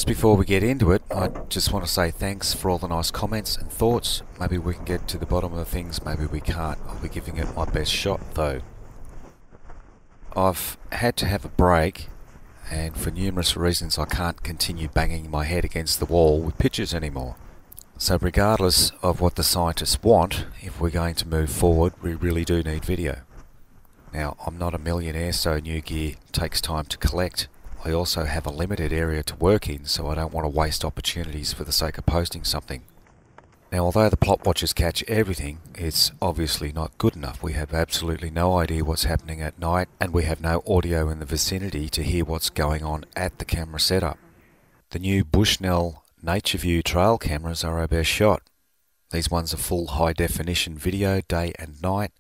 Just before we get into it, I just want to say thanks for all the nice comments and thoughts. Maybe we can get to the bottom of things, maybe we can't. I'll be giving it my best shot though. I've had to have a break, and for numerous reasons I can't continue banging my head against the wall with pictures anymore. So regardless of what the scientists want, if we're going to move forward, we really do need video. Now, I'm not a millionaire, so new gear takes time to collect. I also have a limited area to work in, so I don't want to waste opportunities for the sake of posting something. Now, although the plot watchers catch everything, it's obviously not good enough. We have absolutely no idea what's happening at night, and we have no audio in the vicinity to hear what's going on at the camera setup. The new Bushnell Nature View trail cameras are our best shot. These ones are full high definition video day and night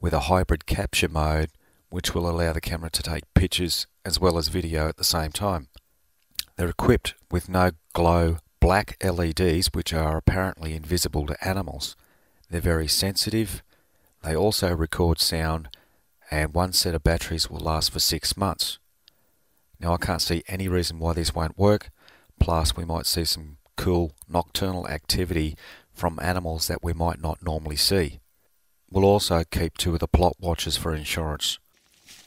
with a hybrid capture mode which will allow the camera to take pictures as well as video at the same time. They're equipped with no glow black LEDs which are apparently invisible to animals. They're very sensitive. They also record sound, and one set of batteries will last for 6 months. Now, I can't see any reason why this won't work, plus we might see some cool nocturnal activity from animals that we might not normally see. We'll also keep 2 of the plot watchers for insurance.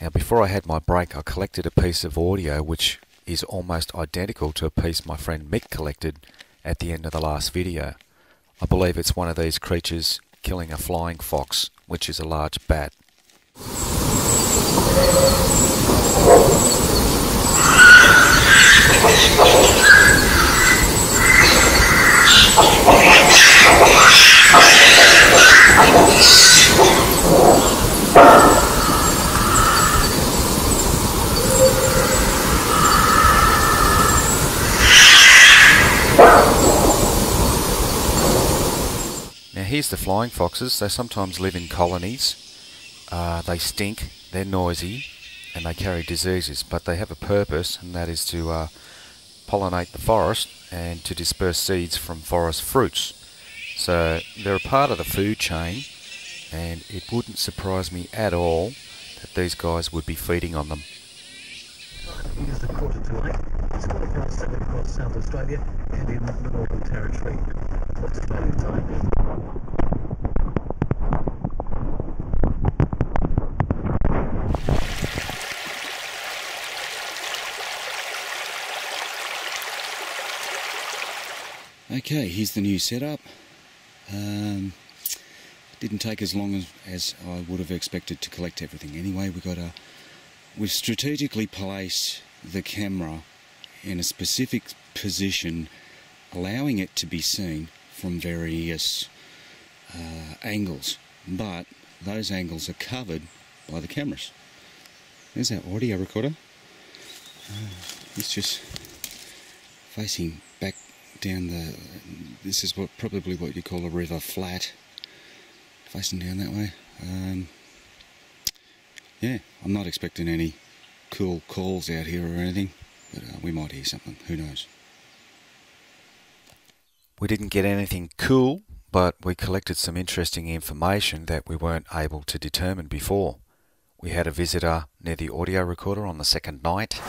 Now, before I had my break, I collected a piece of audio which is almost identical to a piece my friend Mick collected at the end of the last video. I believe it's one of these creatures killing a flying fox, which is a large bat. Now here's the flying foxes. They sometimes live in colonies. They stink, they're noisy, and they carry diseases, but they have a purpose, and that is to pollinate the forest and to disperse seeds from forest fruits. So they're a part of the food chain, and it wouldn't surprise me at all that these guys would be feeding on them. It is 7:15. It's 7 across South Australia and in the Northern Territory. What's Australian time? Okay, here's the new setup. Didn't take as long as I would have expected to collect everything. Anyway, we've strategically placed the camera in a specific position, allowing it to be seen from various angles, but those angles are covered by the cameras. There's our audio recorder. It's just facing back down this is probably what you call a river flat, facing down that way. Yeah, I'm not expecting any cool calls out here or anything, but we might hear something, who knows. We didn't get anything cool, but we collected some interesting information that we weren't able to determine before. We had a visitor near the audio recorder on the second night.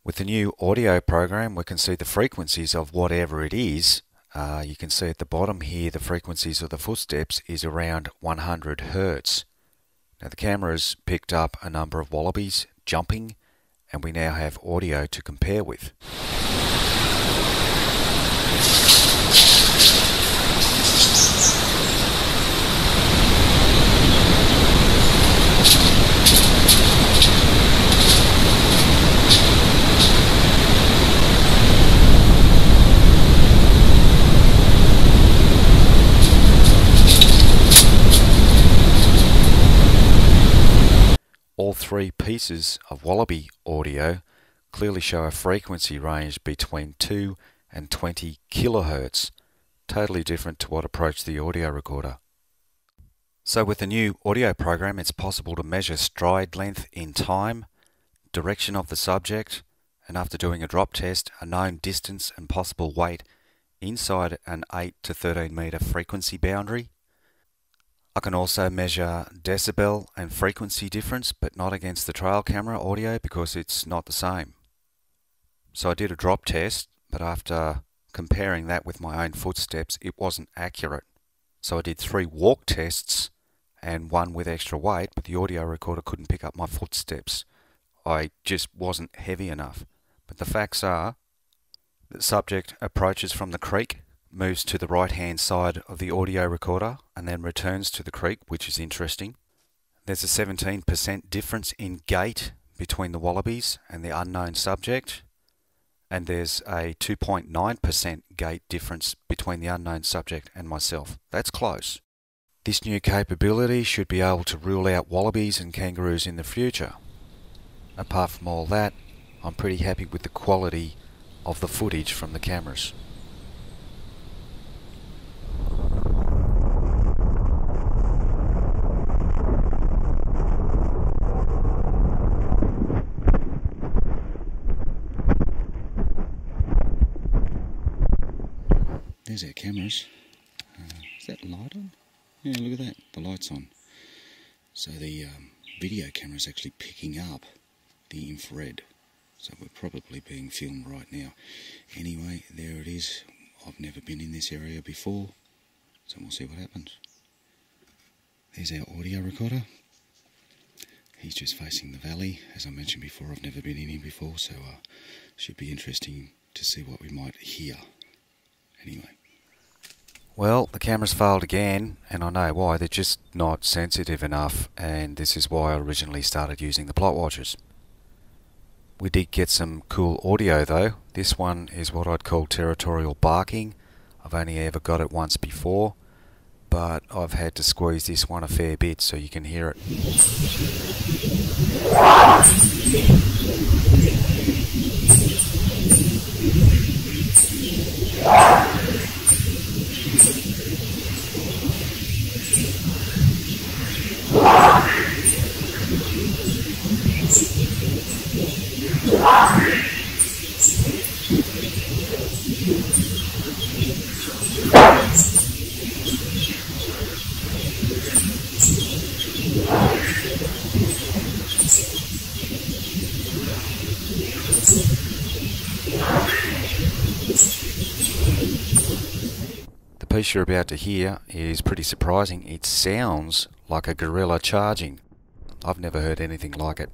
With the new audio program, we can see the frequencies of whatever it is. You can see at the bottom here the frequencies of the footsteps is around 100 Hertz. Now the camera's picked up a number of wallabies jumping, and we now have audio to compare with. All 3 pieces of wallaby audio clearly show a frequency range between 2 and 20 kilohertz, totally different to what approached the audio recorder. So with the new audio program, it's possible to measure stride length in time, direction of the subject, and after doing a drop test, a known distance and possible weight inside an 8 to 13 metre frequency boundary. I can also measure decibel and frequency difference, but not against the trail camera audio because it's not the same. So I did a drop test, but after comparing that with my own footsteps, it wasn't accurate. So I did 3 walk tests and 1 with extra weight, but the audio recorder couldn't pick up my footsteps. I just wasn't heavy enough. But the facts are, the subject approaches from the creek, moves to the right hand side of the audio recorder and then returns to the creek, which is interesting. There's a 17% difference in gait between the wallabies and the unknown subject, and there's a 2.9% gait difference between the unknown subject and myself. That's close. This new capability should be able to rule out wallabies and kangaroos in the future. Apart from all that, I'm pretty happy with the quality of the footage from the cameras. There's our cameras. Is that light on? Yeah, look at that. The light's on. So the video camera is actually picking up the infrared. So we're probably being filmed right now. Anyway, there it is. I've never been in this area before, so we'll see what happens. There's our audio recorder. He's just facing the valley. As I mentioned before, I've never been in here before, so should be interesting to see what we might hear. Anyway. Well, the camera's failed again, and I know why. They're just not sensitive enough, and this is why I originally started using the plot watchers. We did get some cool audio though. This one is what I'd call territorial barking. I've only ever got it once before, but I've had to squeeze this one a fair bit so you can hear it. The piece you're about to hear is pretty surprising. It sounds like a gorilla charging. I've never heard anything like it.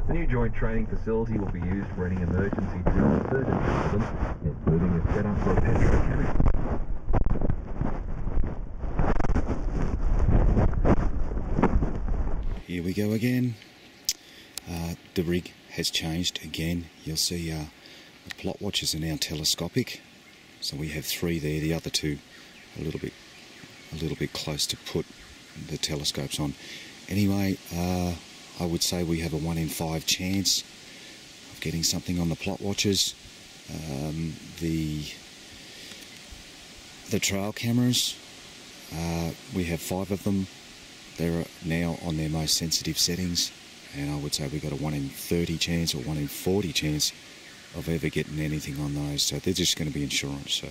The new joint training facility will be used for any emergency drill and further discipline, including a setup for a petrochemical. Here we go again. The rig has changed again. You'll see the plot watchers are now telescopic. So we have 3 there. The other 2 a little bit close to put the telescopes on. Anyway, I would say we have a 1 in 5 chance of getting something on the plot watchers. The trail cameras, we have 5 of them. They're now on their most sensitive settings, and I would say we've got a 1 in 30 chance or 1 in 40 chance of ever getting anything on those. So they're just going to be insurance. So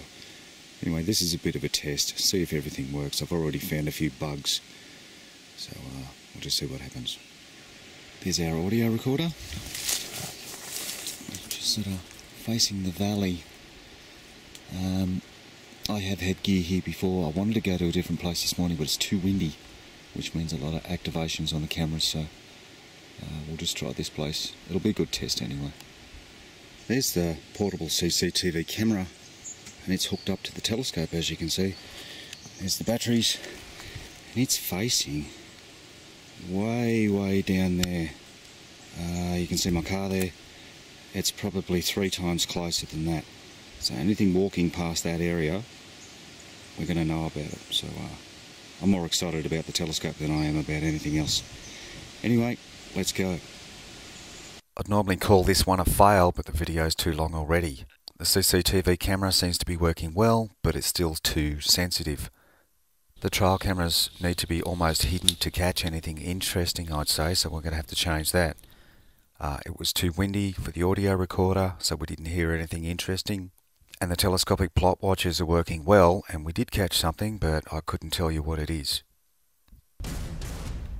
anyway, this is a bit of a test, see if everything works. I've already found a few bugs, so we'll just see what happens. There's our audio recorder, just sort of facing the valley. I have had gear here before. I wanted to go to a different place this morning, but it's too windy, which means a lot of activations on the cameras, so we'll just try this place. It'll be a good test anyway. There's the portable CCTV camera, and it's hooked up to the telescope, as you can see. There's the batteries, and it's facing way down there. You can see my car there. It's probably 3 times closer than that. So anything walking past that area, we're going to know about it. So I'm more excited about the telescope than I am about anything else. Anyway, let's go. I'd normally call this one a fail, but the video's too long already. The CCTV camera seems to be working well, but it's still too sensitive. The trial cameras need to be almost hidden to catch anything interesting, I'd say, so we're going to have to change that. It was too windy for the audio recorder, so we didn't hear anything interesting. And the telescopic plot watchers are working well, and we did catch something, but I couldn't tell you what it is.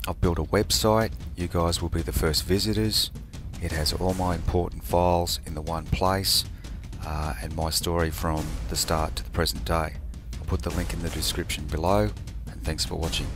I've built a website. You guys will be the first visitors. It has all my important files in the one place, and my story from the start to the present day. I'll put the link in the description below, and thanks for watching.